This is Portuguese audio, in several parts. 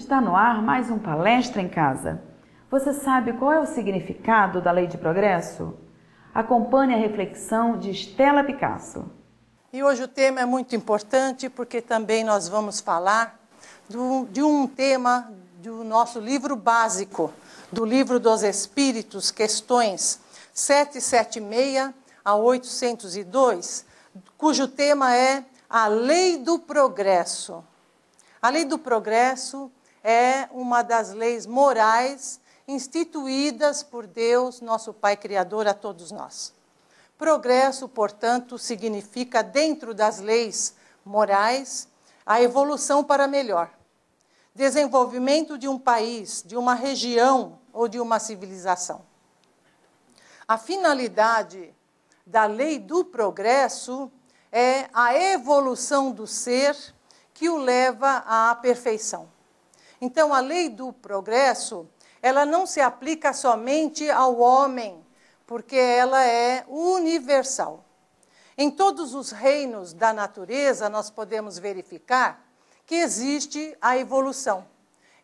Está no ar mais um Palestra em Casa. Você sabe qual é o significado da Lei de Progresso? Acompanhe a reflexão de Stella Picasso. E hoje o tema é muito importante porque também nós vamos falar de um tema do nosso livro básico, do Livro dos Espíritos, questões 776 a 802, cujo tema é a Lei do Progresso. A Lei do Progresso é uma das leis morais instituídas por Deus, nosso Pai Criador, a todos nós. Progresso, portanto, significa, dentro das leis morais, a evolução para melhor. Desenvolvimento de um país, de uma região ou de uma civilização. A finalidade da Lei do Progresso é a evolução do ser que o leva à perfeição. Então, a Lei do Progresso, ela não se aplica somente ao homem, porque ela é universal. Em todos os reinos da natureza, nós podemos verificar que existe a evolução.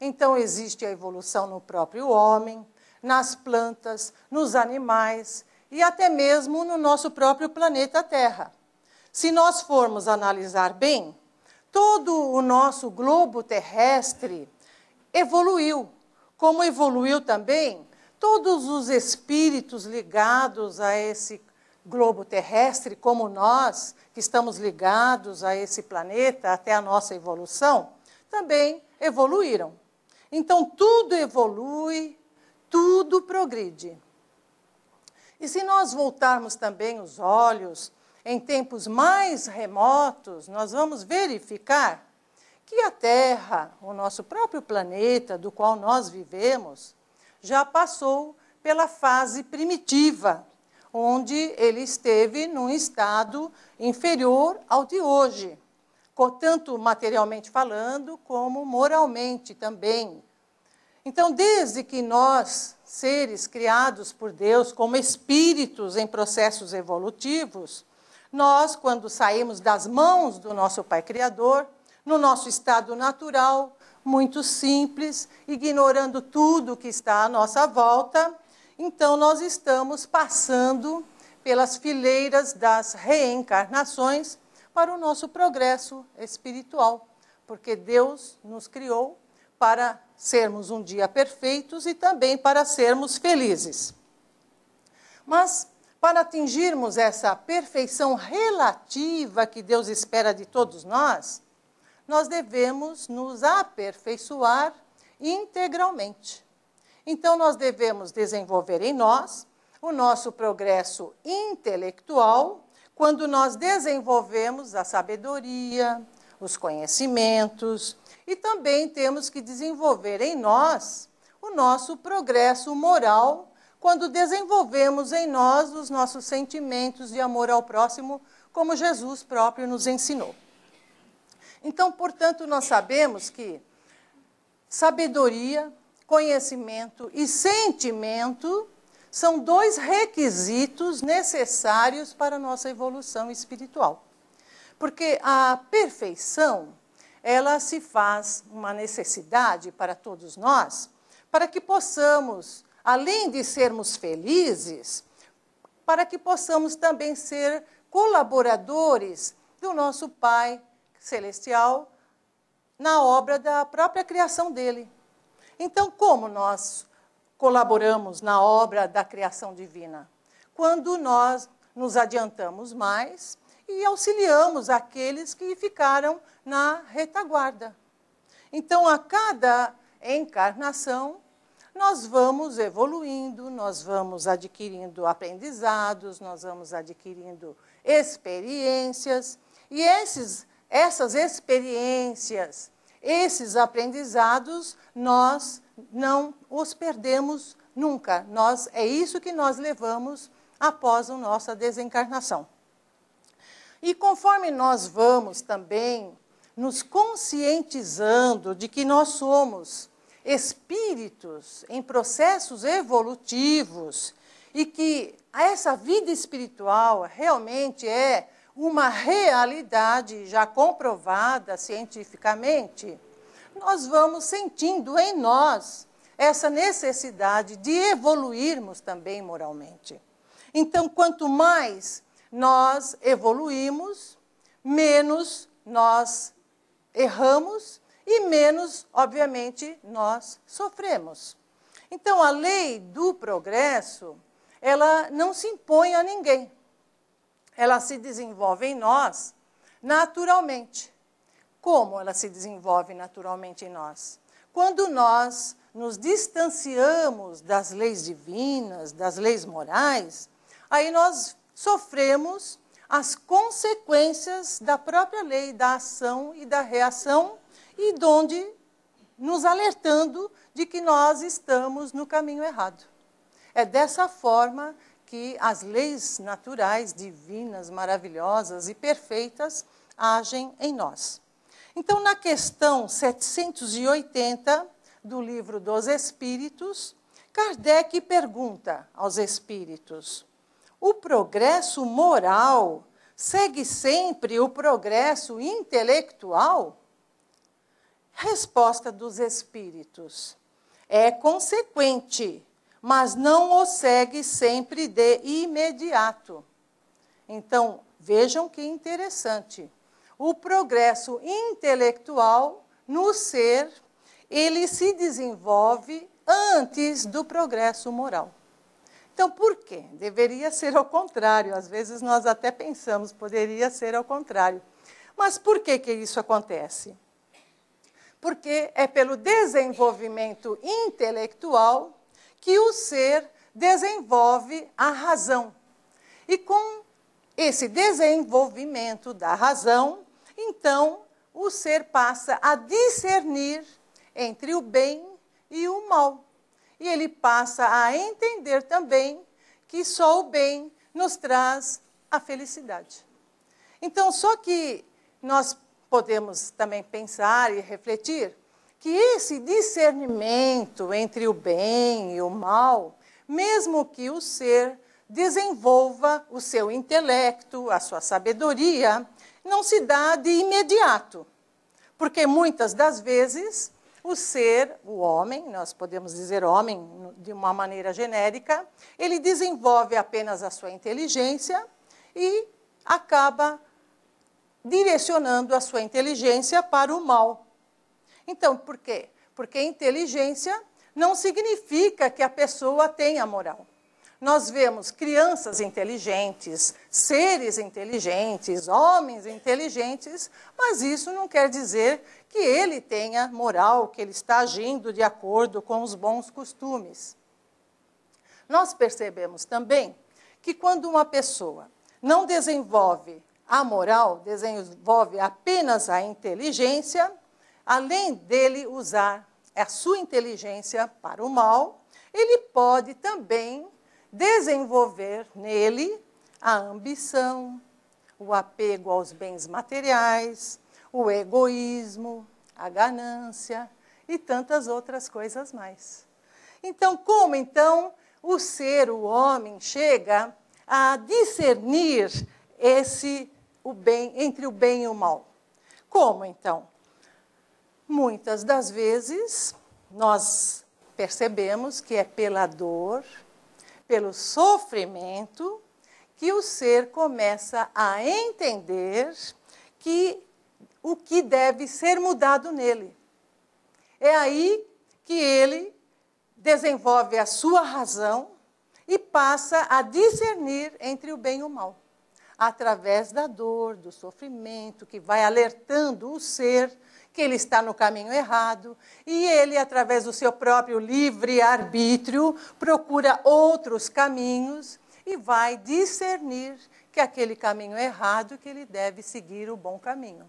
Então, existe a evolução no próprio homem, nas plantas, nos animais e até mesmo no nosso próprio planeta Terra. Se nós formos analisar bem, todo o nosso globo terrestre evoluiu, como evoluiu também todos os espíritos ligados a esse globo terrestre, como nós, que estamos ligados a esse planeta até a nossa evolução, também evoluíram. Então, tudo evolui, tudo progride. E se nós voltarmos também os olhos em tempos mais remotos, nós vamos verificar que a Terra, o nosso próprio planeta, do qual nós vivemos, já passou pela fase primitiva, onde ele esteve num estado inferior ao de hoje, tanto materialmente falando, como moralmente também. Então, desde que nós, seres criados por Deus como espíritos em processos evolutivos, nós, quando saímos das mãos do nosso Pai Criador, no nosso estado natural, muito simples, ignorando tudo que está à nossa volta, então nós estamos passando pelas fileiras das reencarnações para o nosso progresso espiritual, porque Deus nos criou para sermos um dia perfeitos e também para sermos felizes. Mas, para atingirmos essa perfeição relativa que Deus espera de todos nós devemos nos aperfeiçoar integralmente. Então, nós devemos desenvolver em nós o nosso progresso intelectual, quando nós desenvolvemos a sabedoria, os conhecimentos, e também temos que desenvolver em nós o nosso progresso moral, quando desenvolvemos em nós os nossos sentimentos de amor ao próximo, como Jesus próprio nos ensinou. Então, portanto, nós sabemos que sabedoria, conhecimento e sentimento são dois requisitos necessários para a nossa evolução espiritual. Porque a perfeição, ela se faz uma necessidade para todos nós, para que possamos, além de sermos felizes, para que possamos também ser colaboradores do nosso Pai Celestial na obra da própria criação dele. Então, como nós colaboramos na obra da criação divina? Quando nós nos adiantamos mais e auxiliamos aqueles que ficaram na retaguarda. Então, a cada encarnação, nós vamos evoluindo, nós vamos adquirindo aprendizados, nós vamos adquirindo experiências, e essas experiências, esses aprendizados, nós não os perdemos nunca. É isso que nós levamos após a nossa desencarnação. E conforme nós vamos também nos conscientizando de que nós somos espíritos em processos evolutivos e que essa vida espiritual realmente é uma realidade já comprovada cientificamente, nós vamos sentindo em nós essa necessidade de evoluirmos também moralmente. Então, quanto mais nós evoluímos, menos nós erramos e menos, obviamente, nós sofremos. Então, a lei do progresso, ela não se impõe a ninguém. Ela se desenvolve em nós naturalmente. Como ela se desenvolve naturalmente em nós? Quando nós nos distanciamos das leis divinas, das leis morais, aí nós sofremos as consequências da própria lei, da ação e da reação, e donde nos alertando de que nós estamos no caminho errado. É dessa forma que as leis naturais, divinas, maravilhosas e perfeitas agem em nós. Então, na questão 780 do Livro dos Espíritos, Kardec pergunta aos espíritos: o progresso moral segue sempre o progresso intelectual? Resposta dos espíritos: é consequente, mas não o segue sempre de imediato. Então, vejam que interessante. O progresso intelectual no ser, ele se desenvolve antes do progresso moral. Então, por quê? Deveria ser ao contrário. Às vezes nós até pensamos, poderia ser ao contrário. Mas por que isso acontece? Porque é pelo desenvolvimento intelectual que o ser desenvolve a razão. E com esse desenvolvimento da razão, então, o ser passa a discernir entre o bem e o mal. E ele passa a entender também que só o bem nos traz a felicidade. Então, só que nós podemos também pensar e refletir que esse discernimento entre o bem e o mal, mesmo que o ser desenvolva o seu intelecto, a sua sabedoria, não se dá de imediato. Porque muitas das vezes o ser, o homem, nós podemos dizer homem de uma maneira genérica, ele desenvolve apenas a sua inteligência e acaba direcionando a sua inteligência para o mal. Então, por quê? Porque inteligência não significa que a pessoa tenha moral. Nós vemos crianças inteligentes, seres inteligentes, homens inteligentes, mas isso não quer dizer que ele tenha moral, que ele está agindo de acordo com os bons costumes. Nós percebemos também que quando uma pessoa não desenvolve a moral, desenvolve apenas a inteligência, além dele usar a sua inteligência para o mal, ele pode também desenvolver nele a ambição, o apego aos bens materiais, o egoísmo, a ganância e tantas outras coisas mais. Então, como então o ser, o homem, chega a discernir o bem, entre o bem e o mal? Como então? Muitas das vezes nós percebemos que é pela dor, pelo sofrimento, que o ser começa a entender que o que deve ser mudado nele. É aí que ele desenvolve a sua razão e passa a discernir entre o bem e o mal, através da dor, do sofrimento, que vai alertando o ser que ele está no caminho errado, e ele, através do seu próprio livre-arbítrio, procura outros caminhos e vai discernir que aquele caminho é errado, que ele deve seguir o bom caminho.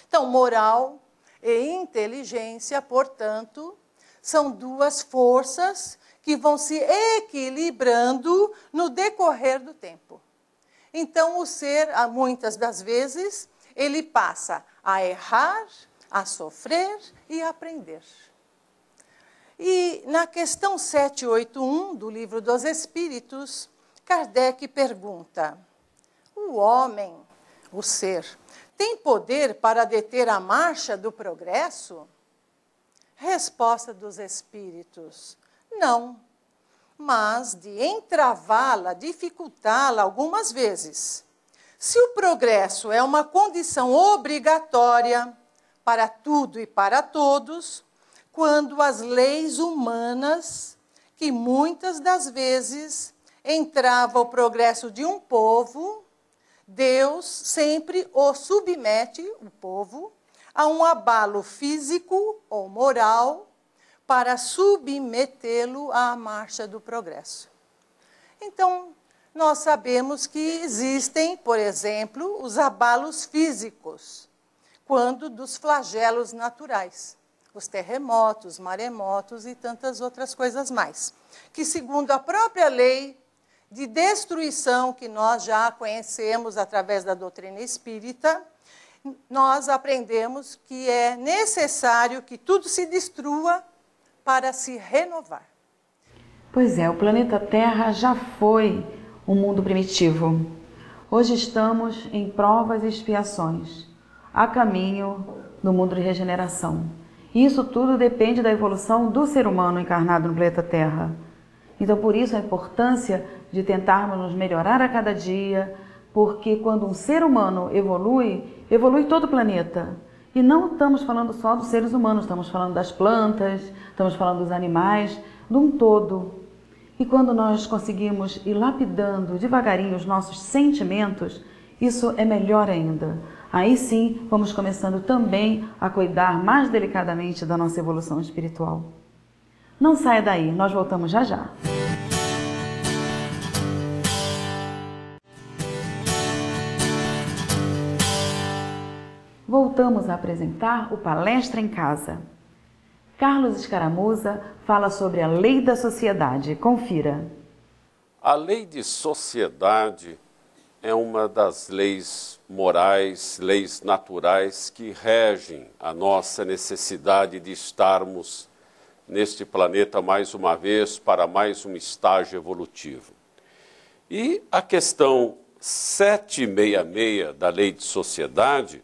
Então, moral e inteligência, portanto, são duas forças que vão se equilibrando no decorrer do tempo. Então, o ser, muitas das vezes, ele passa a errar, a sofrer e a aprender. E na questão 781 do Livro dos Espíritos, Kardec pergunta: o homem, o ser, tem poder para deter a marcha do progresso? Resposta dos espíritos: não, mas de entravá-la, dificultá-la algumas vezes. Se o progresso é uma condição obrigatória para tudo e para todos, quando as leis humanas, que muitas das vezes entrava o progresso de um povo, Deus sempre o submete, o povo, a um abalo físico ou moral para submetê-lo à marcha do progresso. Então, nós sabemos que existem, por exemplo, os abalos físicos, quando dos flagelos naturais, os terremotos, maremotos e tantas outras coisas mais, que segundo a própria lei de destruição que nós já conhecemos através da doutrina espírita, nós aprendemos que é necessário que tudo se destrua para se renovar. Pois é, o planeta Terra já foi um mundo primitivo. Hoje estamos em provas e expiações, a caminho do mundo de regeneração. E isso tudo depende da evolução do ser humano encarnado no planeta Terra. Então, por isso, a importância de tentarmos nos melhorar a cada dia, porque quando um ser humano evolui, evolui todo o planeta. E não estamos falando só dos seres humanos, estamos falando das plantas, estamos falando dos animais, de um todo. E quando nós conseguimos ir lapidando devagarinho os nossos sentimentos, isso é melhor ainda. Aí sim, vamos começando também a cuidar mais delicadamente da nossa evolução espiritual. Não saia daí, nós voltamos já já. Voltamos a apresentar o Palestra em Casa. Carlos Escaramuza fala sobre a lei da sociedade. Confira. A lei de sociedade é uma das leis morais, leis naturais que regem a nossa necessidade de estarmos neste planeta mais uma vez para mais um estágio evolutivo. E a questão 766 da lei de sociedade,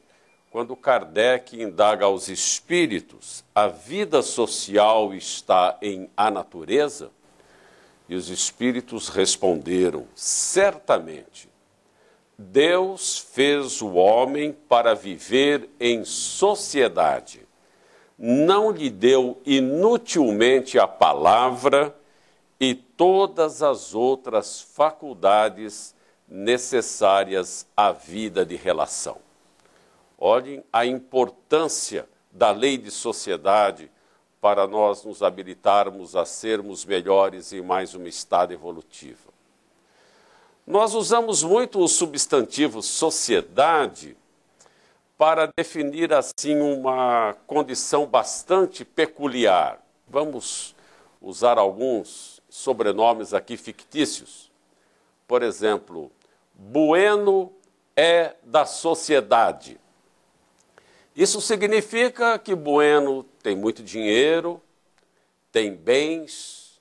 quando Kardec indaga aos espíritos, a vida social está em a natureza? E os espíritos responderam, certamente, Deus fez o homem para viver em sociedade. Não lhe deu inutilmente a palavra e todas as outras faculdades necessárias à vida de relação. Olhem a importância da lei de sociedade para nós nos habilitarmos a sermos melhores em mais um estado evolutivo. Nós usamos muito o substantivo sociedade para definir assim uma condição bastante peculiar. Vamos usar alguns sobrenomes aqui fictícios. Por exemplo, Bueno é da sociedade. Isso significa que Bueno tem muito dinheiro, tem bens,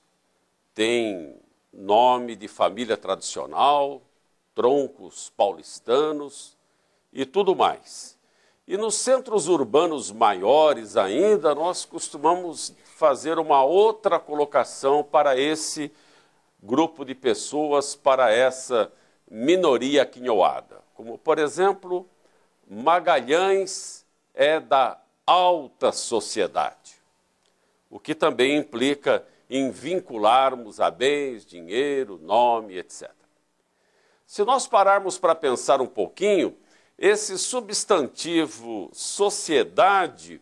tem nome de família tradicional, troncos paulistanos e tudo mais. E nos centros urbanos maiores ainda, nós costumamos fazer uma outra colocação para esse grupo de pessoas, para essa minoria aquinhoada. Como, por exemplo, Magalhães é da alta sociedade, o que também implica em vincularmos a bens, dinheiro, nome, etc. Se nós pararmos para pensar um pouquinho, esse substantivo sociedade,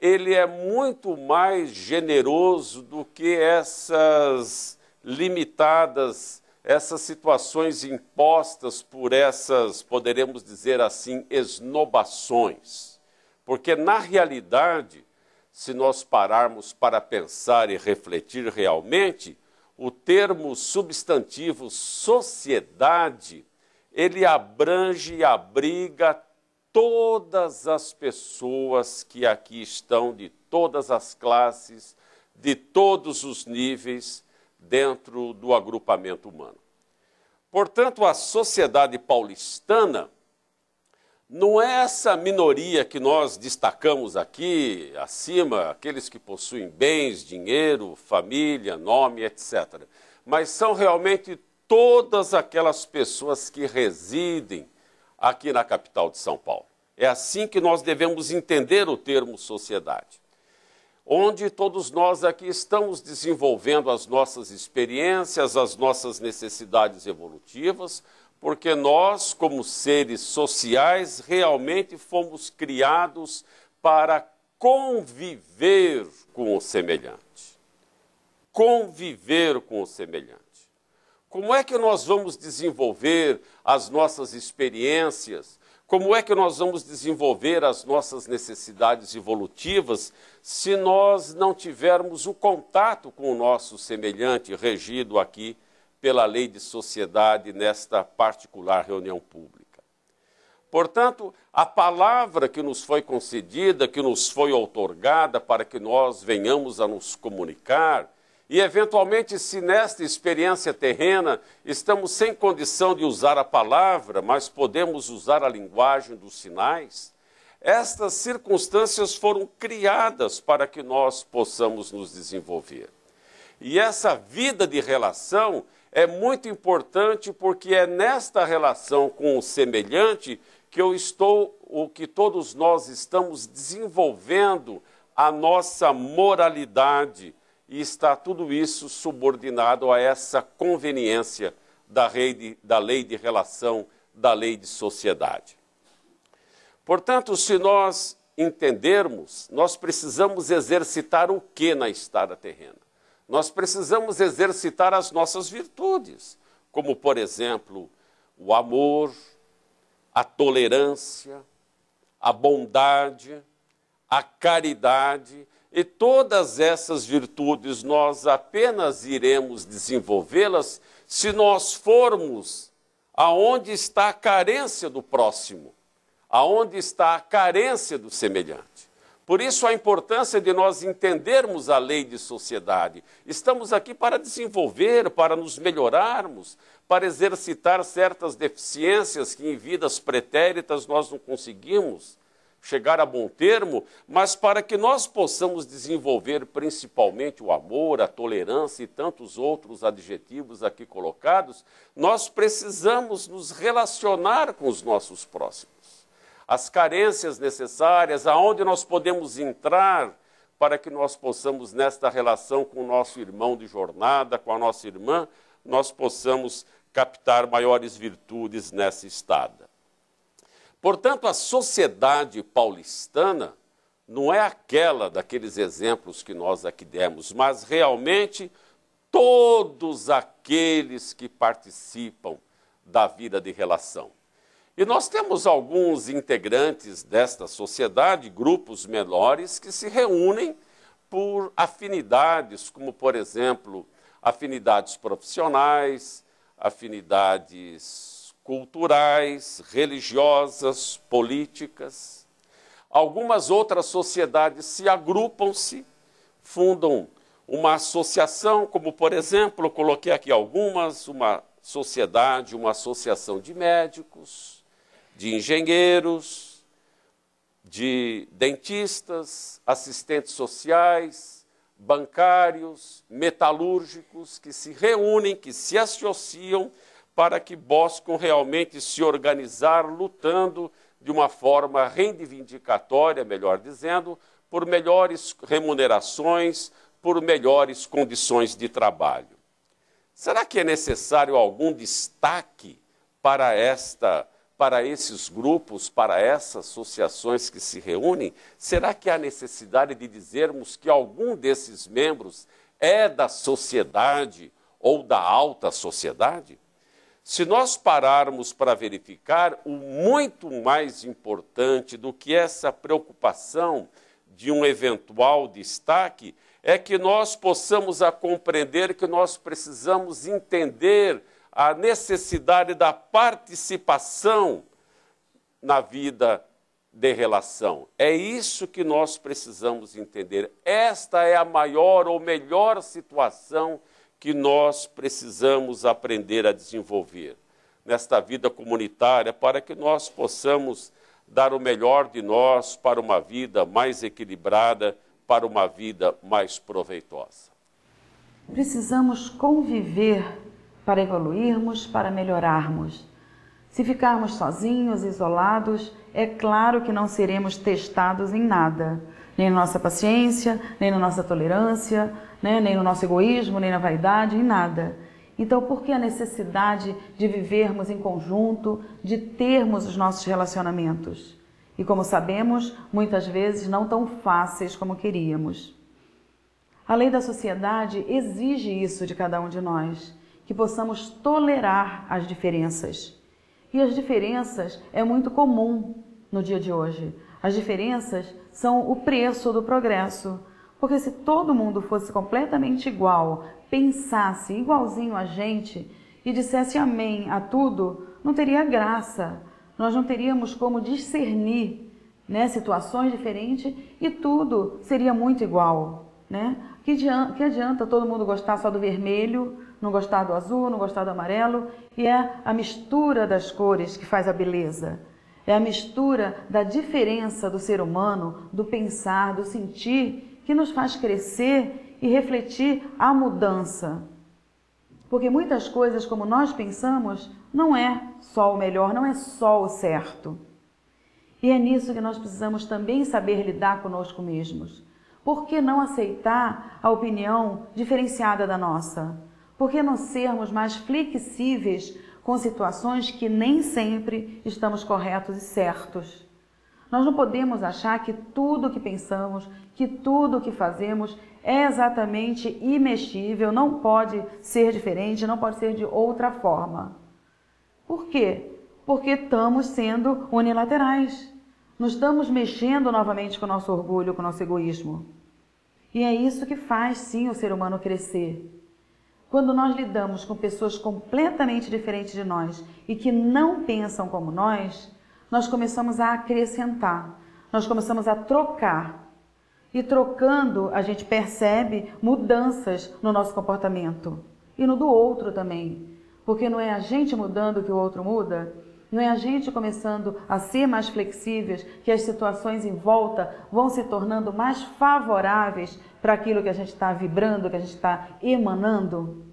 ele é muito mais generoso do que essas limitadas, essas situações impostas por essas, poderemos dizer assim, esnobações. Porque, na realidade, se nós pararmos para pensar e refletir realmente, o termo substantivo sociedade, ele abrange e abriga todas as pessoas que aqui estão, de todas as classes, de todos os níveis, dentro do agrupamento humano. Portanto, a sociedade paulistana não é essa minoria que nós destacamos aqui, acima, aqueles que possuem bens, dinheiro, família, nome, etc. Mas são realmente todas aquelas pessoas que residem aqui na capital de São Paulo. É assim que nós devemos entender o termo sociedade, onde todos nós aqui estamos desenvolvendo as nossas experiências, as nossas necessidades evolutivas, porque nós, como seres sociais, realmente fomos criados para conviver com o semelhante. Conviver com o semelhante. Como é que nós vamos desenvolver as nossas experiências? Como é que nós vamos desenvolver as nossas necessidades evolutivas se nós não tivermos o contato com o nosso semelhante, regido aqui pela lei de sociedade nesta particular reunião pública? Portanto, a palavra que nos foi concedida, que nos foi outorgada para que nós venhamos a nos comunicar, e, eventualmente, se nesta experiência terrena estamos sem condição de usar a palavra, mas podemos usar a linguagem dos sinais, estas circunstâncias foram criadas para que nós possamos nos desenvolver. E essa vida de relação é muito importante porque é nesta relação com o semelhante que todos nós estamos desenvolvendo a nossa moralidade, e está tudo isso subordinado a essa conveniência da lei de relação, da lei de sociedade. Portanto, se nós entendermos, nós precisamos exercitar o que na estada terrena? Nós precisamos exercitar as nossas virtudes, como, por exemplo, o amor, a tolerância, a bondade, a caridade. E todas essas virtudes nós apenas iremos desenvolvê-las se nós formos aonde está a carência do próximo, aonde está a carência do semelhante. Por isso a importância de nós entendermos a lei de sociedade. Estamos aqui para desenvolver, para nos melhorarmos, para exercitar certas deficiências que em vidas pretéritas nós não conseguimos chegar a bom termo, mas para que nós possamos desenvolver principalmente o amor, a tolerância e tantos outros adjetivos aqui colocados, nós precisamos nos relacionar com os nossos próximos. As carências necessárias, aonde nós podemos entrar para que nós possamos, nesta relação com o nosso irmão de jornada, com a nossa irmã, nós possamos captar maiores virtudes nessa estada. Portanto, a sociedade paulistana não é aquela daqueles exemplos que nós aqui demos, mas realmente todos aqueles que participam da vida de relação. E nós temos alguns integrantes desta sociedade, grupos menores, que se reúnem por afinidades, como, por exemplo, afinidades profissionais, afinidades culturais, religiosas, políticas. Algumas outras sociedades se agrupam-se, fundam uma associação, como, por exemplo, eu coloquei aqui algumas, uma sociedade, uma associação de médicos, de engenheiros, de dentistas, assistentes sociais, bancários, metalúrgicos, que se reúnem, que se associam para que buscam realmente se organizar, lutando de uma forma reivindicatória, melhor dizendo, por melhores remunerações, por melhores condições de trabalho. Será que é necessário algum destaque para esses grupos, para essas associações que se reúnem? Será que há necessidade de dizermos que algum desses membros é da sociedade ou da alta sociedade? Se nós pararmos para verificar, o muito mais importante do que essa preocupação de um eventual destaque é que nós possamos compreender que nós precisamos entender a necessidade da participação na vida de relação. É isso que nós precisamos entender. Esta é a maior ou melhor situação que nós precisamos aprender a desenvolver nesta vida comunitária para que nós possamos dar o melhor de nós para uma vida mais equilibrada, para uma vida mais proveitosa. Precisamos conviver para evoluirmos, para melhorarmos. Se ficarmos sozinhos, isolados, é claro que não seremos testados em nada, nem na nossa paciência, nem na nossa tolerância, né? Nem no nosso egoísmo, nem na vaidade, em nada. Então, por que a necessidade de vivermos em conjunto, de termos os nossos relacionamentos? E como sabemos, muitas vezes não tão fáceis como queríamos. A lei da sociedade exige isso de cada um de nós, que possamos tolerar as diferenças. E as diferenças é muito comum no dia de hoje. As diferenças são o preço do progresso. Porque se todo mundo fosse completamente igual, pensasse igualzinho a gente e dissesse amém a tudo, não teria graça. Nós não teríamos como discernir, né, situações diferentes e tudo seria muito igual, né? Que adianta todo mundo gostar só do vermelho, não gostar do azul, não gostar do amarelo? E é a mistura das cores que faz a beleza. É a mistura da diferença do ser humano, do pensar, do sentir, que nos faz crescer e refletir a mudança. Porque muitas coisas, como nós pensamos, não é só o melhor, não é só o certo. E é nisso que nós precisamos também saber lidar conosco mesmos. Por que não aceitar a opinião diferenciada da nossa? Por que não sermos mais flexíveis com situações que nem sempre estamos corretos e certos? Nós não podemos achar que tudo o que pensamos, que tudo o que fazemos é exatamente imexível, não pode ser diferente, não pode ser de outra forma. Por quê? Porque estamos sendo unilaterais. Não estamos mexendo novamente com o nosso orgulho, com o nosso egoísmo. E é isso que faz, sim, o ser humano crescer. Quando nós lidamos com pessoas completamente diferentes de nós e que não pensam como nós começamos a acrescentar, nós começamos a trocar. E trocando, a gente percebe mudanças no nosso comportamento e no do outro também. Porque não é a gente mudando que o outro muda, não é a gente começando a ser mais flexíveis que as situações em volta vão se tornando mais favoráveis para aquilo que a gente está vibrando, que a gente está emanando.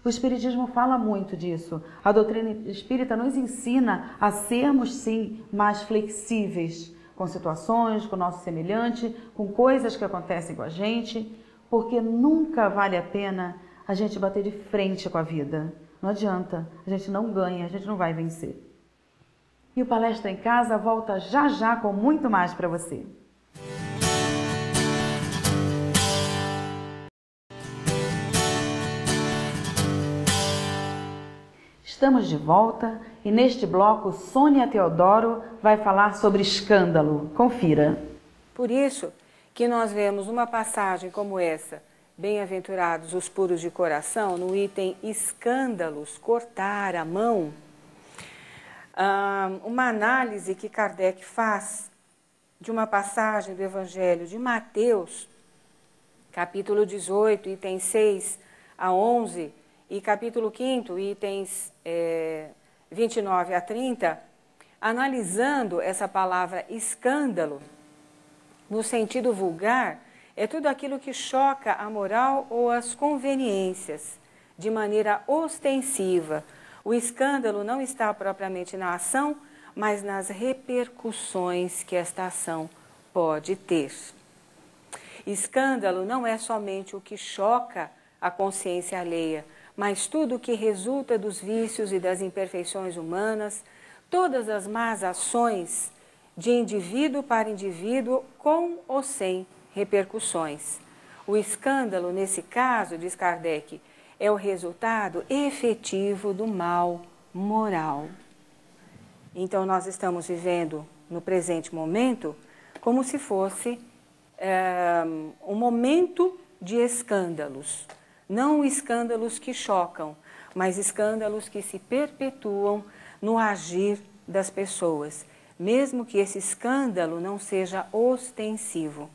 O Espiritismo fala muito disso. A doutrina espírita nos ensina a sermos, sim, mais flexíveis com situações, com o nosso semelhante, com coisas que acontecem com a gente, porque nunca vale a pena a gente bater de frente com a vida. Não adianta, a gente não ganha, a gente não vai vencer. E o Palestra em Casa volta já já com muito mais para você. Estamos de volta e neste bloco Sônia Teodoro vai falar sobre escândalo. Confira. Por isso que nós vemos uma passagem como essa, bem-aventurados os puros de coração, no item escândalos, cortar a mão, uma análise que Kardec faz de uma passagem do Evangelho de Mateus, capítulo 18, itens 6 a 11, e capítulo 5, itens 29 a 30, analisando essa palavra escândalo, no sentido vulgar, é tudo aquilo que choca a moral ou as conveniências, de maneira ostensiva. O escândalo não está propriamente na ação, mas nas repercussões que esta ação pode ter. Escândalo não é somente o que choca a consciência alheia, mas tudo o que resulta dos vícios e das imperfeições humanas, todas as más ações de indivíduo para indivíduo, com ou sem repercussões. O escândalo, nesse caso, diz Kardec, é o resultado efetivo do mal moral. Então, nós estamos vivendo, no presente momento, como se fosse um momento de escândalos. Não escândalos que chocam, mas escândalos que se perpetuam no agir das pessoas, mesmo que esse escândalo não seja ostensivo,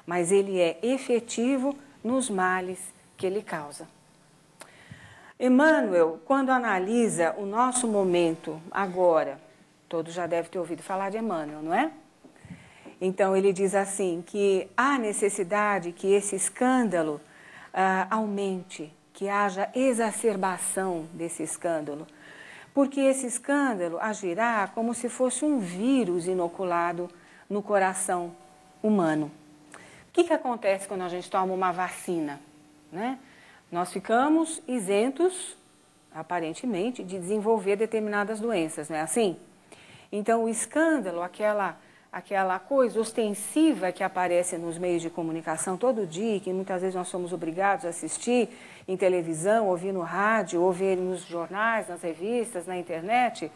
mas ele é efetivo nos males que ele causa. Emmanuel, quando analisa o nosso momento agora, Todos já devem ter ouvido falar de Emmanuel, não é? Então ele diz assim, que há necessidade que esse escândalo aumente, que haja exacerbação desse escândalo, porque esse escândalo agirá como se fosse um vírus inoculado no coração humano. O que acontece quando a gente toma uma vacina, né? Nós ficamos isentos, aparentemente, de desenvolver determinadas doenças, não é assim? Então o escândalo, aquela coisa ostensiva que aparece nos meios de comunicação todo dia, que muitas vezes nós somos obrigados a assistir em televisão, ouvir no rádio, ouvir nos jornais, nas revistas, na internet,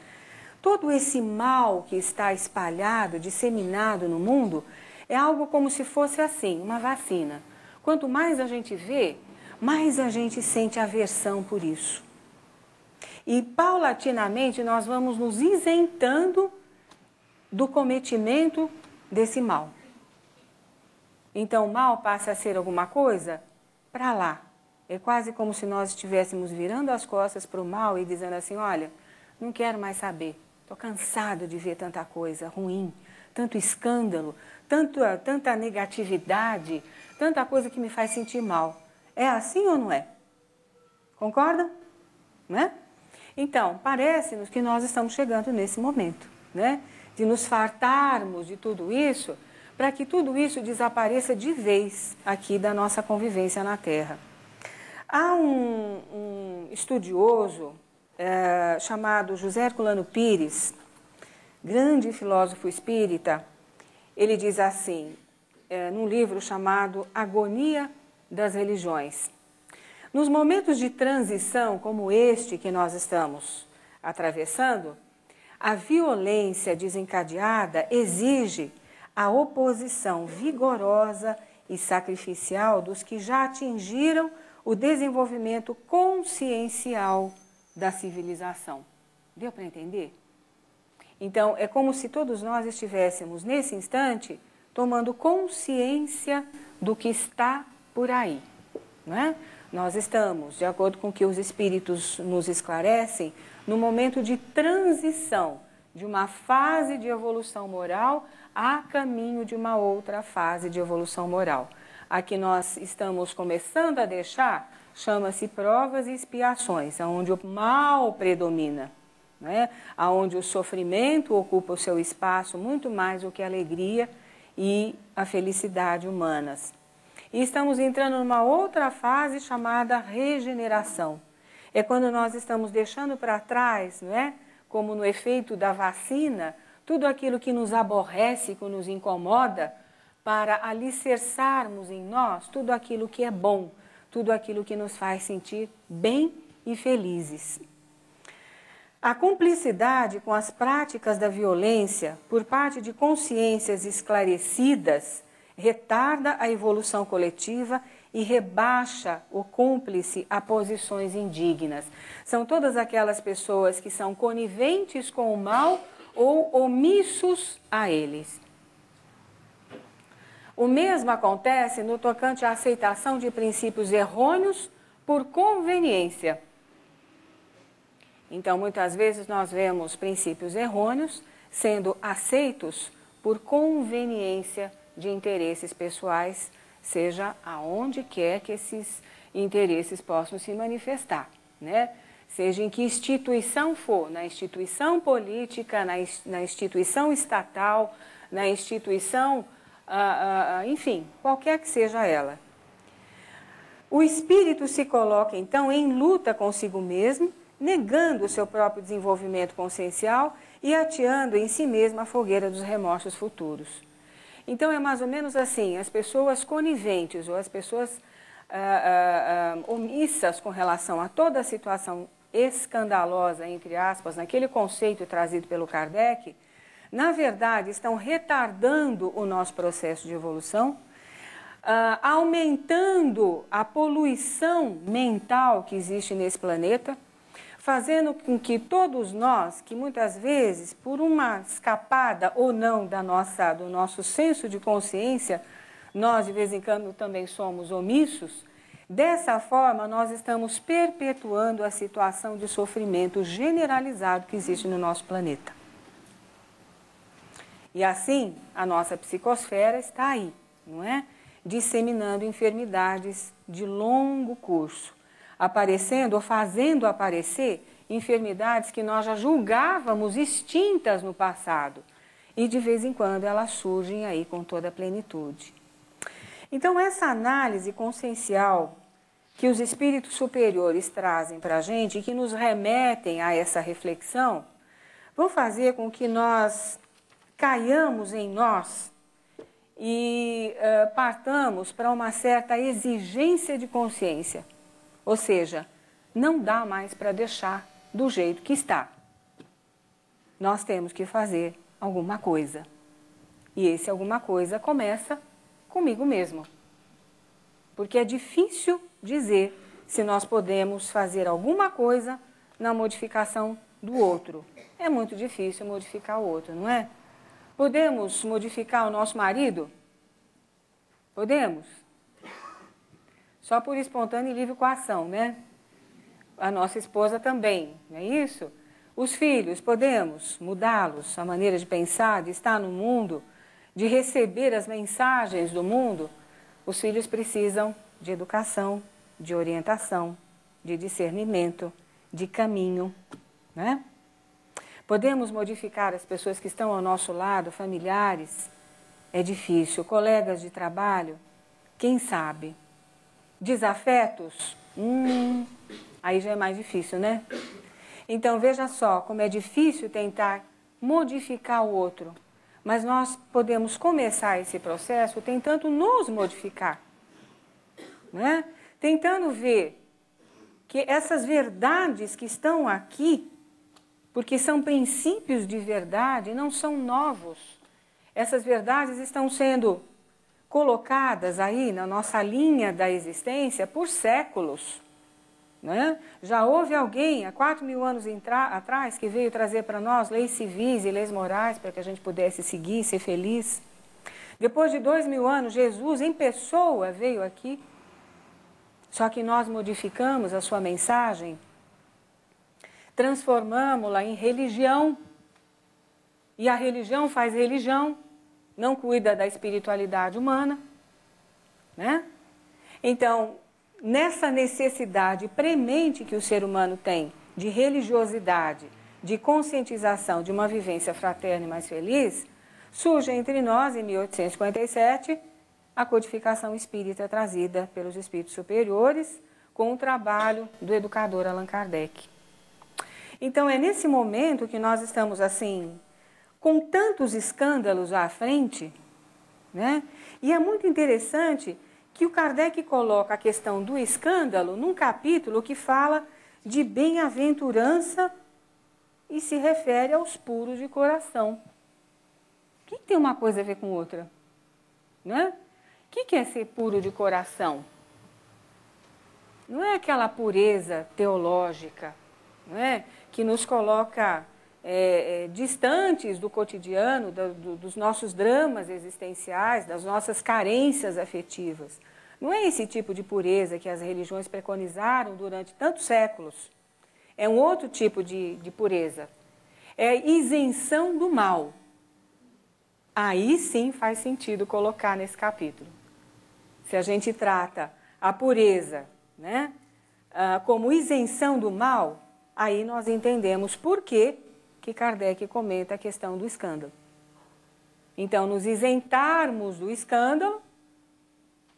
todo esse mal que está espalhado, disseminado no mundo, é algo como se fosse assim, uma vacina. Quanto mais a gente vê, mais a gente sente aversão por isso. E paulatinamente nós vamos nos isentando do cometimento desse mal. Então o mal passa a ser alguma coisa para lá. É quase como se nós estivéssemos virando as costas para o mal e dizendo assim, olha, não quero mais saber, estou cansado de ver tanta coisa ruim, tanto escândalo, tanta negatividade, tanta coisa que me faz sentir mal. É assim ou não é? Concorda? Não é? Então, parece-nos que nós estamos chegando nesse momento, né? De nos fartarmos de tudo isso, para que tudo isso desapareça de vez aqui da nossa convivência na Terra. Há um estudioso chamado José Herculano Pires, grande filósofo espírita, ele diz assim, num livro chamado Agonia das Religiões: nos momentos de transição como este que nós estamos atravessando, a violência desencadeada exige a oposição vigorosa e sacrificial dos que já atingiram o desenvolvimento consciencial da civilização. Deu para entender? Então, é como se todos nós estivéssemos, nesse instante, tomando consciência do que está por aí, não é? Nós estamos, de acordo com o que os espíritos nos esclarecem, no momento de transição de uma fase de evolução moral a caminho de uma outra fase de evolução moral. A que nós estamos começando a deixar chama-se provas e expiações, onde o mal predomina, né? Onde o sofrimento ocupa o seu espaço muito mais do que a alegria e a felicidade humanas. E estamos entrando numa outra fase chamada regeneração. É quando nós estamos deixando para trás, não é? Como no efeito da vacina, tudo aquilo que nos aborrece, que nos incomoda, para alicerçarmos em nós tudo aquilo que é bom, tudo aquilo que nos faz sentir bem e felizes. A cumplicidade com as práticas da violência por parte de consciências esclarecidas retarda a evolução coletiva e rebaixa o cúmplice a posições indignas. São todas aquelas pessoas que são coniventes com o mal ou omissos a eles. O mesmo acontece no tocante à aceitação de princípios errôneos por conveniência. Então, muitas vezes nós vemos princípios errôneos sendo aceitos por conveniência de interesses pessoais, seja aonde quer que esses interesses possam se manifestar, né? Seja em que instituição for, na instituição política, na instituição estatal, na instituição, enfim, qualquer que seja ela. O espírito se coloca, então, em luta consigo mesmo, negando o seu próprio desenvolvimento consciencial e ateando em si mesmo a fogueira dos remorsos futuros. Então é mais ou menos assim, as pessoas coniventes ou as pessoas omissas com relação a toda a situação escandalosa, entre aspas, naquele conceito trazido pelo Kardec, na verdade estão retardando o nosso processo de evolução, aumentando a poluição mental que existe nesse planeta, fazendo com que todos nós, que muitas vezes, por uma escapada ou não do nosso senso de consciência, nós de vez em quando também somos omissos, dessa forma nós estamos perpetuando a situação de sofrimento generalizado que existe no nosso planeta. E assim, a nossa psicosfera está aí, não é? Disseminando enfermidades de longo curso, aparecendo ou fazendo aparecer enfermidades que nós já julgávamos extintas no passado. E de vez em quando elas surgem aí com toda a plenitude. Então essa análise consciencial que os espíritos superiores trazem para a gente e que nos remetem a essa reflexão, vão fazer com que nós caiamos em nós e partamos para uma certa exigência de consciência. Ou seja, não dá mais para deixar do jeito que está. Nós temos que fazer alguma coisa. E esse alguma coisa começa comigo mesmo. Porque é difícil dizer se nós podemos fazer alguma coisa na modificação do outro. É muito difícil modificar o outro, não é? Podemos modificar o nosso marido? Podemos? Só por espontânea e livre coação, né? A nossa esposa também, não é isso? Os filhos, podemos mudá-los, a maneira de pensar, de estar no mundo, de receber as mensagens do mundo? Os filhos precisam de educação, de orientação, de discernimento, de caminho, né? Podemos modificar as pessoas que estão ao nosso lado, familiares? É difícil. Colegas de trabalho? Quem sabe? Desafetos? Aí já é mais difícil, né? Então veja só como é difícil tentar modificar o outro. Mas nós podemos começar esse processo tentando nos modificar, né? Tentando ver que essas verdades que estão aqui, porque são princípios de verdade, não são novos. Essas verdades estão sendo colocadas aí na nossa linha da existência por séculos, né? Já houve alguém há 4.000 anos atrás que veio trazer para nós leis civis e leis morais para que a gente pudesse seguir e ser feliz. Depois de 2.000 anos, Jesus em pessoa veio aqui. Só que nós modificamos a sua mensagem, transformamos-la em religião. E a religião faz religião, não cuida da espiritualidade humana, né? Então, nessa necessidade premente que o ser humano tem de religiosidade, de conscientização de uma vivência fraterna e mais feliz, surge entre nós, em 1857, a codificação espírita trazida pelos espíritos superiores com o trabalho do educador Allan Kardec. Então é nesse momento que nós estamos assim, com tantos escândalos à frente, né? E é muito interessante que o Kardec coloca a questão do escândalo num capítulo que fala de bem-aventurança e se refere aos puros de coração. O que tem uma coisa a ver com outra? Né? O que é ser puro de coração? Não é aquela pureza teológica, não é? Que nos coloca distantes do cotidiano, dos nossos dramas existenciais, das nossas carências afetivas. Não é esse tipo de pureza que as religiões preconizaram durante tantos séculos. É um outro tipo de pureza. É isenção do mal. Aí sim faz sentido colocar nesse capítulo. Se a gente trata a pureza, né, como isenção do mal, aí nós entendemos por que Kardec comenta a questão do escândalo. Então, nos isentarmos do escândalo,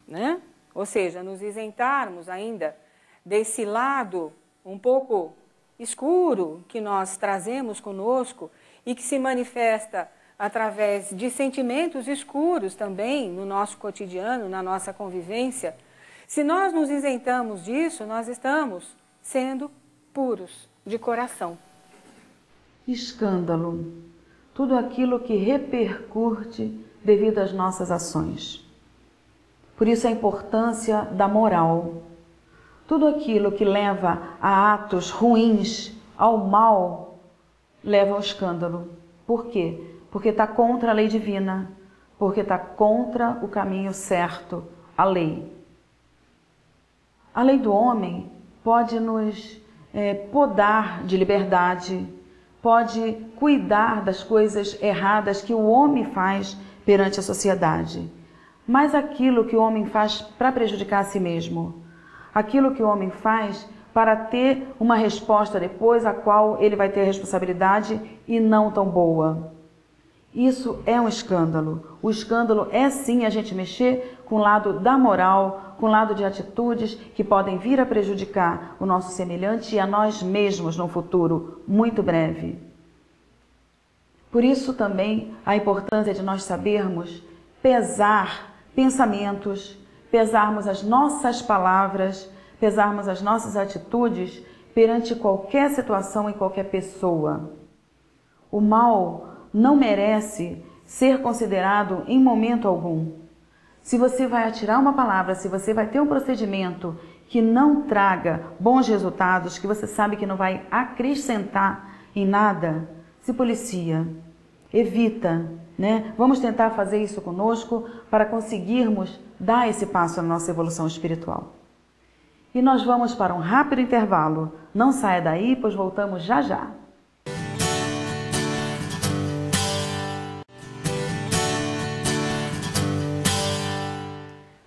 né, ou seja, nos isentarmos ainda desse lado um pouco escuro que nós trazemos conosco e que se manifesta através de sentimentos escuros também no nosso cotidiano, na nossa convivência. Se nós nos isentamos disso, nós estamos sendo puros de coração. Escândalo. Tudo aquilo que repercute devido às nossas ações. Por isso a importância da moral. Tudo aquilo que leva a atos ruins, ao mal, leva ao escândalo. Por quê? Porque está contra a lei divina, porque está contra o caminho certo, a lei. A lei do homem pode nos podar de liberdade, pode cuidar das coisas erradas que o homem faz perante a sociedade, mas aquilo que o homem faz para prejudicar a si mesmo, aquilo que o homem faz para ter uma resposta depois a qual ele vai ter responsabilidade e não tão boa. Isso é um escândalo. O escândalo é sim a gente mexer com o lado da moral, com o lado de atitudes que podem vir a prejudicar o nosso semelhante e a nós mesmos no futuro muito breve. Por isso também a importância de nós sabermos pesar pensamentos, pesarmos as nossas palavras, pesarmos as nossas atitudes perante qualquer situação e qualquer pessoa. O mal não merece ser considerado em momento algum. Se você vai atirar uma palavra, se você vai ter um procedimento que não traga bons resultados, que você sabe que não vai acrescentar em nada, se policia, evita, né? Vamos tentar fazer isso conosco para conseguirmos dar esse passo na nossa evolução espiritual. E nós vamos para um rápido intervalo. Não saia daí, pois voltamos já já.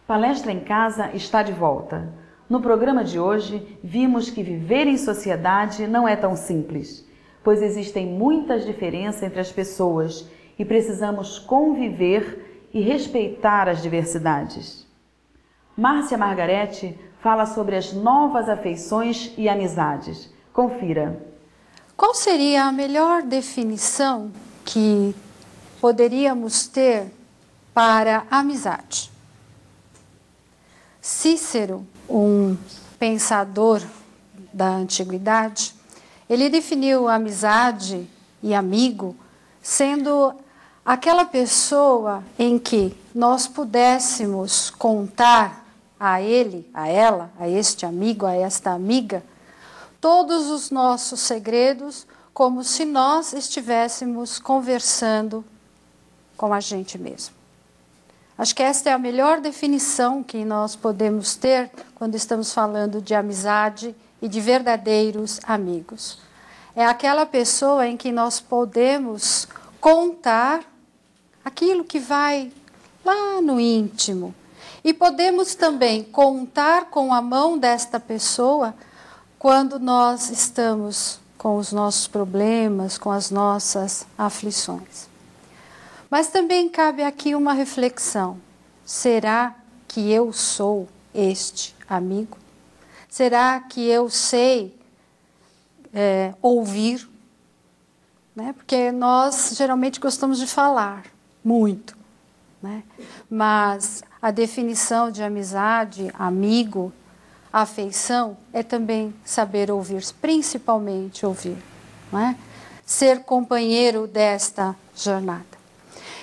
Palestra em Casa está de volta. No programa de hoje, vimos que viver em sociedade não é tão simples, pois existem muitas diferenças entre as pessoas e precisamos conviver e respeitar as diversidades. Márcia Margarete fala sobre as novas afeições e amizades. Confira. Qual seria a melhor definição que poderíamos ter para amizade? Cícero, um pensador da antiguidade, ele definiu amizade e amigo sendo aquela pessoa em que nós pudéssemos contar a ele, a ela, a este amigo, a esta amiga, todos os nossos segredos, como se nós estivéssemos conversando com a gente mesmo. Acho que esta é a melhor definição que nós podemos ter quando estamos falando de amizade e de verdadeiros amigos. É aquela pessoa em que nós podemos contar aquilo que vai lá no íntimo. E podemos também contar com a mão desta pessoa quando nós estamos com os nossos problemas, com as nossas aflições. Mas também cabe aqui uma reflexão. Será que eu sou este amigo? Será que eu sei ouvir? Né? Porque nós geralmente gostamos de falar muito, né? Mas a definição de amizade, amigo, afeição é também saber ouvir, principalmente ouvir, né? Ser companheiro desta jornada.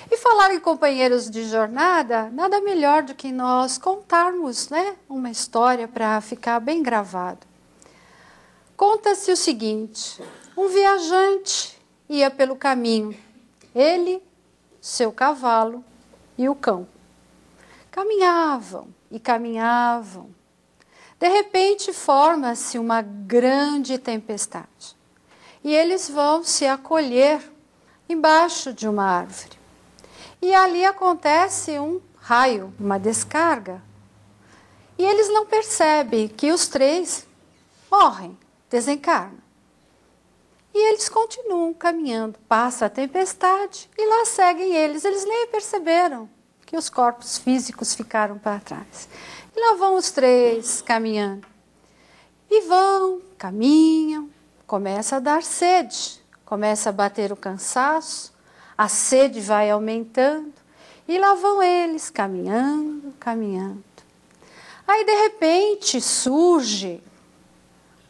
E falar em companheiros de jornada, nada melhor do que nós contarmos, né, uma história para ficar bem gravado. Conta-se o seguinte: um viajante ia pelo caminho, ele, seu cavalo e o cão. Caminhavam e caminhavam. De repente forma-se uma grande tempestade e eles vão se acolher embaixo de uma árvore. E ali acontece um raio, uma descarga. E eles não percebem que os três morrem, desencarnam. E eles continuam caminhando. Passa a tempestade e lá seguem eles. Eles nem perceberam que os corpos físicos ficaram para trás. E lá vão os três caminhando. E vão, caminham, começa a dar sede, começa a bater o cansaço. A sede vai aumentando e lá vão eles caminhando, caminhando. Aí de repente surge,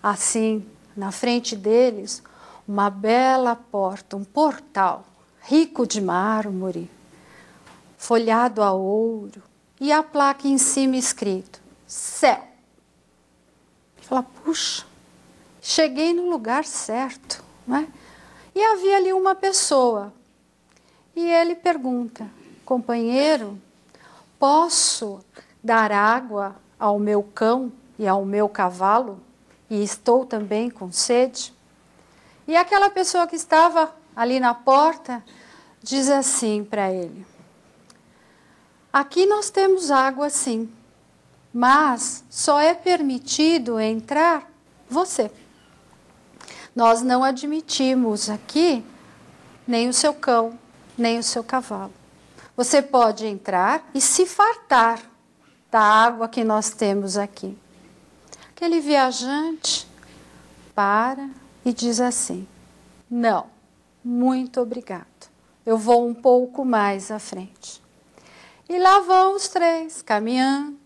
assim, na frente deles, uma bela porta, um portal, rico de mármore, folhado a ouro e a placa em cima escrito, céu. Fala, puxa, cheguei no lugar certo, né? E havia ali uma pessoa. E ele pergunta, companheiro, posso dar água ao meu cão e ao meu cavalo? E estou também com sede? E aquela pessoa que estava ali na porta diz assim para ele: aqui nós temos água sim, mas só é permitido entrar você. Nós não admitimos aqui nem o seu cão, nem o seu cavalo. Você pode entrar e se fartar da água que nós temos aqui. Aquele viajante para e diz assim: não, muito obrigado. Eu vou um pouco mais à frente. E lá vão os três, caminhando,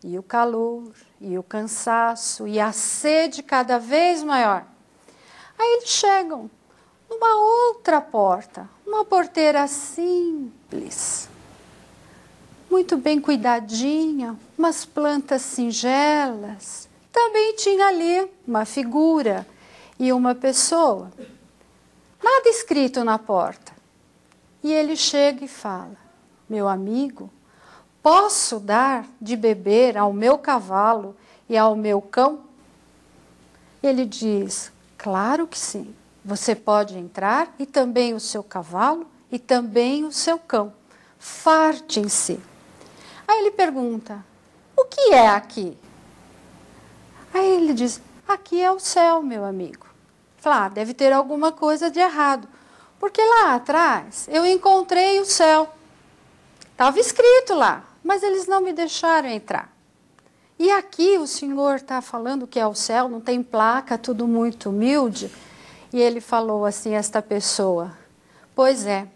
e o calor, e o cansaço, e a sede cada vez maior. Aí eles chegam numa outra porta, uma porteira simples, muito bem cuidadinha, umas plantas singelas. Também tinha ali uma figura e uma pessoa. Nada escrito na porta. E ele chega e fala: meu amigo, posso dar de beber ao meu cavalo e ao meu cão? Ele diz: claro que sim. Você pode entrar e também o seu cavalo e também o seu cão. Fartem-se. Aí ele pergunta: o que é aqui? Aí ele diz: aqui é o céu, meu amigo. Fala: deve ter alguma coisa de errado, porque lá atrás eu encontrei o céu. Estava escrito lá, mas eles não me deixaram entrar. E aqui o senhor está falando que é o céu, não tem placa, tudo muito humilde. E ele falou assim, esta pessoa: pois é,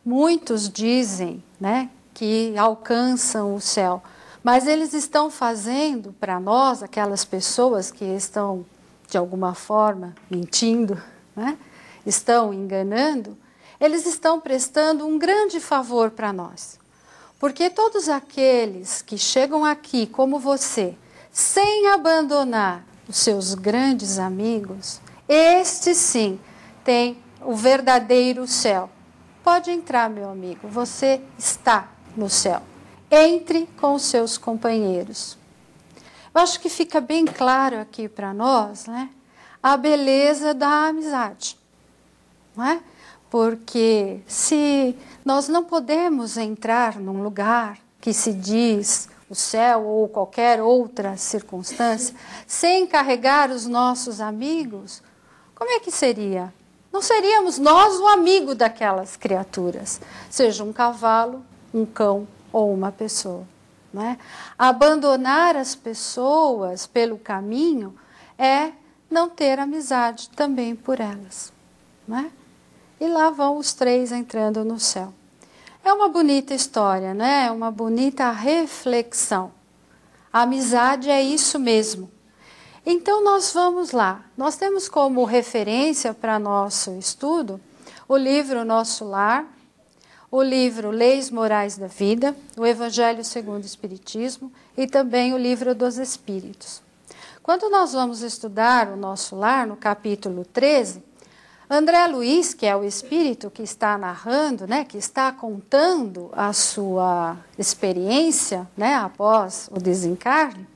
muitos dizem, né, que alcançam o céu, mas eles estão fazendo para nós, aquelas pessoas que estão de alguma forma mentindo, né, estão enganando, eles estão prestando um grande favor para nós. Porque todos aqueles que chegam aqui como você, sem abandonar os seus grandes amigos, este sim tem o verdadeiro céu. Pode entrar, meu amigo, você está no céu. Entre com os seus companheiros. Eu acho que fica bem claro aqui para nós, né, a beleza da amizade. Não é? Porque se nós não podemos entrar num lugar que se diz o céu ou qualquer outra circunstância, sem carregar os nossos amigos, como é que seria? Não seríamos nós o amigo daquelas criaturas, seja um cavalo, um cão ou uma pessoa. Não é? Abandonar as pessoas pelo caminho é não ter amizade também por elas. Não é? E lá vão os três entrando no céu. É uma bonita história, né? É uma bonita reflexão. A amizade é isso mesmo. Então nós vamos lá. Nós temos como referência para nosso estudo o livro Nosso Lar, o livro Leis Morais da Vida, o Evangelho segundo o Espiritismo e também o livro dos Espíritos. Quando nós vamos estudar o Nosso Lar, no capítulo 13, André Luiz, que é o espírito que está narrando, né, que está contando a sua experiência, né, após o desencarne,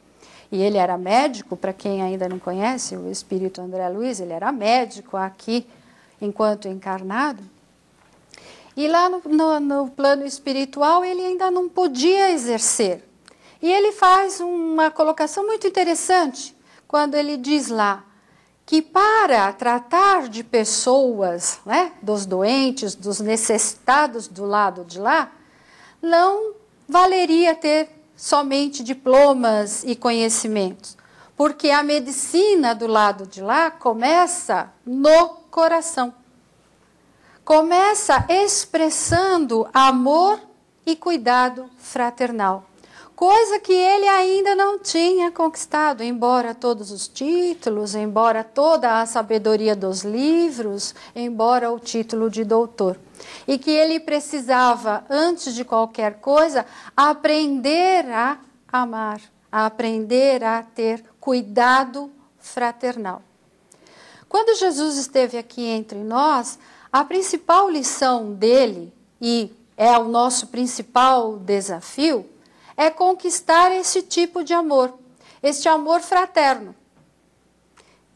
e ele era médico, para quem ainda não conhece o espírito André Luiz, ele era médico aqui enquanto encarnado. E lá no plano espiritual ele ainda não podia exercer. E ele faz uma colocação muito interessante, quando ele diz lá que para tratar de pessoas, né, dos doentes, dos necessitados do lado de lá, não valeria ter somente diplomas e conhecimentos, porque a medicina do lado de lá começa no coração. Começa expressando amor e cuidado fraternal, coisa que ele ainda não tinha conquistado, embora todos os títulos, embora toda a sabedoria dos livros, embora o título de doutor. E que ele precisava, antes de qualquer coisa, aprender a amar, a aprender a ter cuidado fraternal. Quando Jesus esteve aqui entre nós, a principal lição dele, e é o nosso principal desafio, é conquistar esse tipo de amor, este amor fraterno.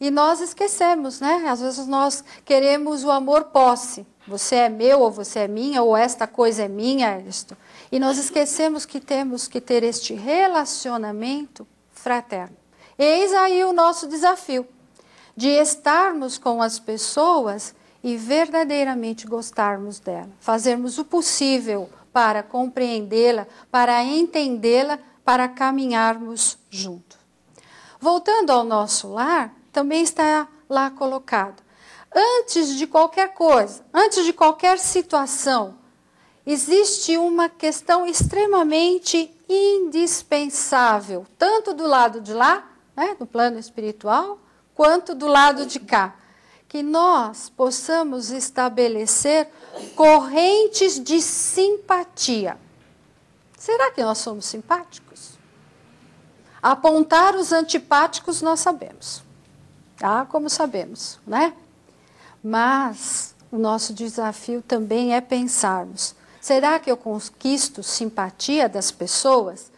E nós esquecemos, né? Às vezes nós queremos o amor posse. Você é meu, ou você é minha, ou esta coisa é minha. Isto. E nós esquecemos que temos que ter este relacionamento fraterno. Eis aí o nosso desafio, de estarmos com as pessoas e verdadeiramente gostarmos dela. Fazermos o possível para compreendê-la, para entendê-la, para caminharmos junto. Voltando ao nosso lar, também está lá colocado. Antes de qualquer coisa, antes de qualquer situação, existe uma questão extremamente indispensável, tanto do lado de lá, né, do plano espiritual, quanto do lado de cá, que nós possamos estabelecer correntes de simpatia. Será que nós somos simpáticos? Apontar os antipáticos nós sabemos, tá? Como sabemos, né? Mas o nosso desafio também é pensarmos, será que eu conquisto simpatia das pessoas?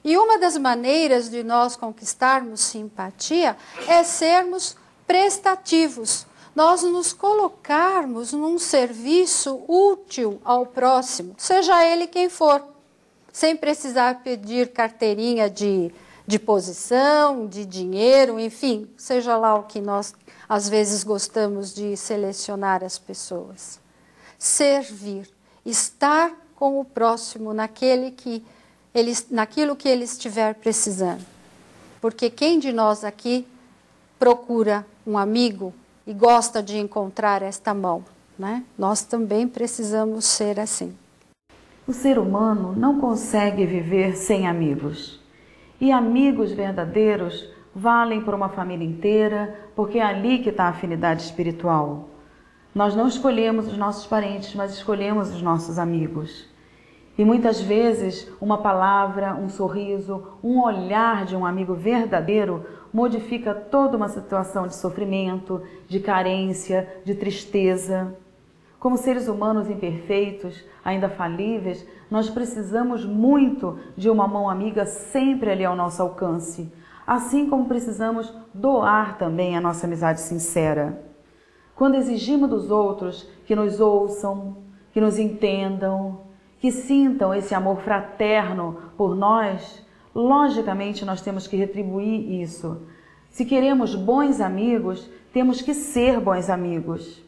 E uma das maneiras de nós conquistarmos simpatia é sermos prestativos, nós nos colocarmos num serviço útil ao próximo, seja ele quem for, sem precisar pedir carteirinha de posição, de dinheiro, enfim, seja lá o que nós às vezes gostamos de selecionar as pessoas. Servir, estar com o próximo naquilo que ele estiver precisando. Porque quem de nós aqui procura um amigo e gosta de encontrar esta mão, né? Nós também precisamos ser assim. O ser humano não consegue viver sem amigos. E amigos verdadeiros valem por uma família inteira, porque é ali que está a afinidade espiritual. Nós não escolhemos os nossos parentes, mas escolhemos os nossos amigos. E muitas vezes uma palavra, um sorriso, um olhar de um amigo verdadeiro modifica toda uma situação de sofrimento, de carência, de tristeza. Como seres humanos imperfeitos, ainda falíveis, nós precisamos muito de uma mão amiga sempre ali ao nosso alcance, assim como precisamos doar também a nossa amizade sincera. Quando exigimos dos outros que nos ouçam, que nos entendam, que sintam esse amor fraterno por nós, logicamente nós temos que retribuir isso. Se queremos bons amigos, temos que ser bons amigos.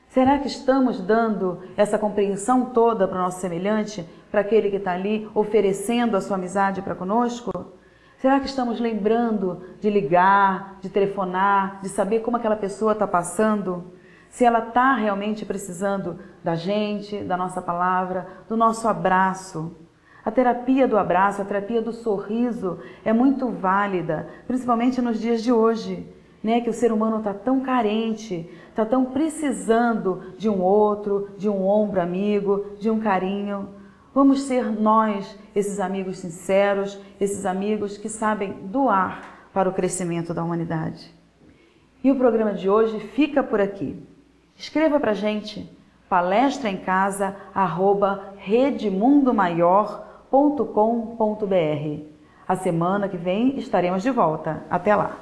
Será que estamos dando essa compreensão toda para o nosso semelhante, para aquele que está ali oferecendo a sua amizade para conosco? Será que estamos lembrando de ligar, de telefonar, de saber como aquela pessoa está passando? Se ela está realmente precisando da gente, da nossa palavra, do nosso abraço. A terapia do abraço, a terapia do sorriso é muito válida, principalmente nos dias de hoje, né? Que o ser humano está tão carente, está tão precisando de um outro, de um ombro amigo, de um carinho. Vamos ser nós, esses amigos sinceros, esses amigos que sabem doar para o crescimento da humanidade. E o programa de hoje fica por aqui. Escreva para a gente, palestraemcasa@redemundomaior.com.br. A semana que vem estaremos de volta. Até lá!